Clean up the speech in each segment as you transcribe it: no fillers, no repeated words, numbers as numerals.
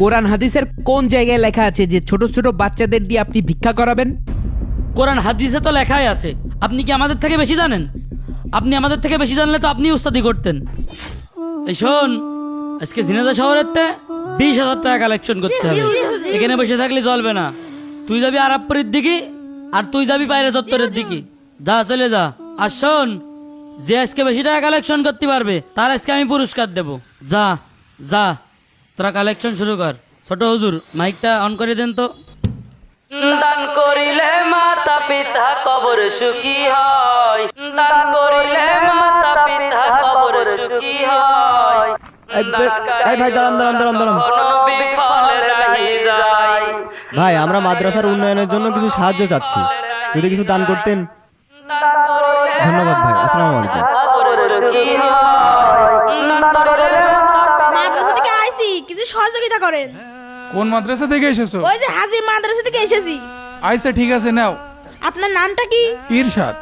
কোরআন হাদিসের কোন জায়গায় লেখা আছে যে ছোট ছোট বাচ্চাদের দিয়ে আপনি ভিক্ষা করাবেন? কোরআন হাদিসে তো লেখাই আছে। আপনি কি আমাদের থেকে বেশি জানেন? আপনি আমাদের থেকে বেশি জানলে তো আপনি উস্তাদি করতেন। এই শোন, আজকে ঝিনাইদহ শহরের 20,000 টাকা কালেকশন করতে হবে। এখানে বসে থাকলে চলবে না। তুই যাবি আরাবপুরের দিকে আর তুই যাবি বাইরে চত্বরের দিকে। যা, চলে যা। আর শোন, যে আজকে বেশি টাকা কালেকশন করতে পারবে তার আজকে আমি পুরস্কার দেব। যা যা, তোরা কালেকশন শুরু কর। ছোট হুজুর, মাইকটা অন করে দেন তো। দান করিলে মাতা পিতা কবর সুখী হয়, দান করিলে মাতা পিতা কবর সুখী হয়। ভাই দাঁড়ান। ভাই, আমরা মাদ্রাসার উন্নয়নের জন্য কিছু সাহায্য চাচ্ছি, যদি কিছু দান করতেন। ধন্যবাদ ভাই, আসসালামু আলাইকুম। মাদ্রাসা থেকে আইছি, কিছু সহযোগিতা করেন। কোন মাদ্রাসা থেকে এসেছো? ওই যে হাজি মাদ্রাসা থেকে এসেছি। আচ্ছা ঠিক আছে, নাও। আপনার নামটা কি? ইরশাদ।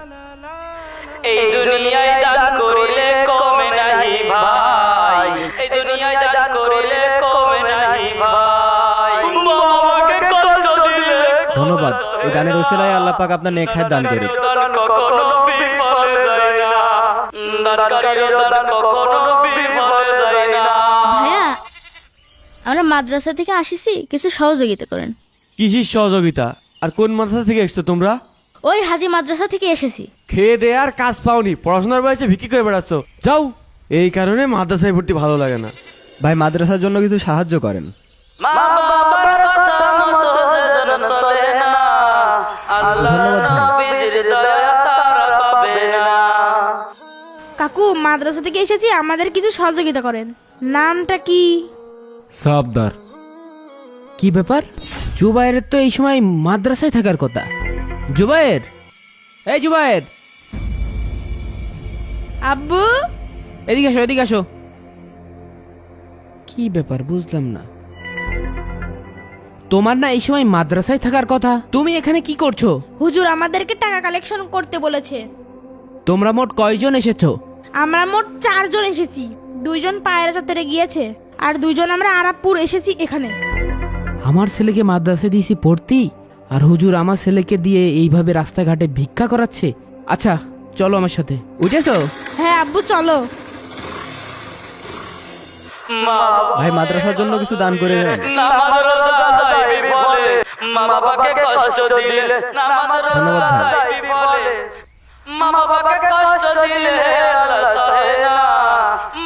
এই দুনিয়ায় দান করিলে কমে নাহি ভাই, এই দুনিয়ায় দান করিলে কমে নাহি ভাই। বাবাকে কষ্ট দিলে ধন্যবাদ। এই দানের ওসিলায় আল্লাহ পাক আপনার নেক হায়াত দান করুন। দান কখনো বিফলে যায় না, দানকারীর দান কখনো বিফলে যায় না। ভাইয়া, আমরা মাদ্রাসা থেকে আসিছি, কিছু সহযোগিতা করেন। কিসের সহযোগিতা? আর কোন মাদ্রাসা থেকে এসছো তোমরা? ওই হাজি মাদ্রাসা থেকে এসেছি। খেয়ে দে আর কাজ পাওনি, পড়াশোনার বয়সে ভিক্ষি করে বেড়াচ্ছ। যাও। এই কারণে মাদ্রাসায় ভর্তি ভালো লাগে না। ভাই, মাদ্রাসার জন্য কিছু সাহায্য করেন। মা বাবার কথা মতো যেজন চলে না, ধন্যবাদ ভাই। নবীর দয়া তারা পাবে না। কাকু, মাদ্রাসা থেকে এসেছি, আমাদের কিছু সহযোগিতা করেন। নামটা কি? সাবদার। কি ব্যাপার? জুবায়ের তো এই সময় মাদ্রাসায় থাকার কথা। জুবায়ের, এই জুবায়ের, আব্বু, এদিকে আসো, এদিকে আসো। কি ব্যাপার বুঝলাম না। তোমার না এই সময় মাদ্রাসায় থাকার কথা, তুমি এখানে কি করছো? হুজুর আমাদেরকে টাকা কালেকশন করতে বলেছে। তোমরা মোট কয়জন এসেছো? আমরা মোট 4 জন এসেছি। 2 জন পায়রা চত্বরে গিয়েছে, আর 2 জন আমরা আরাবপুর এসেছি এখানে। আমার ছেলেকে মাদ্রাসায় দিয়েছি পড়তি, আর হুজুর আমার ছেলেকে দিয়ে এইভাবে রাস্তাঘাটে ভিক্ষা করাচ্ছে। আচ্ছা চলো আমার সাথে। উঠেছো? হ্যাঁ আব্বু, চলো। ভাই, মাদ্রাসার জন্য কিছু দান করে দেন। নামাজ রোজা যায় বিফলে, মা বাবাকে কষ্ট দিলে নামাজ ধন্যবাদ রোজা ভাই। যায় বিফলে, মা বাবাকে কষ্ট দিলে আল্লাহ সহে না,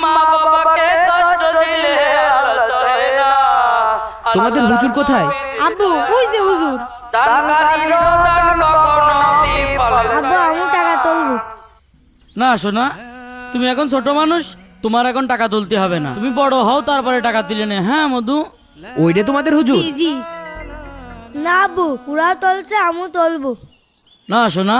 মা বাবাকে কষ্ট দিলে আল্লাহ সহে না। তোমাদের হুজুর কোথায়? আব্বু, ওই যে হুজুর। দানকারীরও দান কখনো বিফলে আব্বু, আমি টাকা তুলবো। না শোনা, তুমি এখন ছোট মানুষ, তোমার এখন টাকা তুলতে হবে না। তুমি বড় হও, তারপরে টাকা তুলে নে। হ্যাঁ মধু, ওইটা তোমাদের হুজুর? জি জি। না আব্বু, ওরা তুলছে, আমিও তুলবো। না শোনা,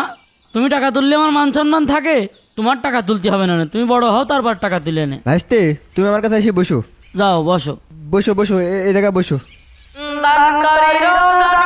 তুমি টাকা তুললে আমার মান সম্মান থাকে, তোমার টাকা তুলতে হবে না। তুমি বড় হও, তারপর টাকা তুলে নে। ভাইস্তে, তুমি আমার কাছে এসে বসো। যাও বসো। বসো, এই জায়গায় বসো। দানকারীরও দান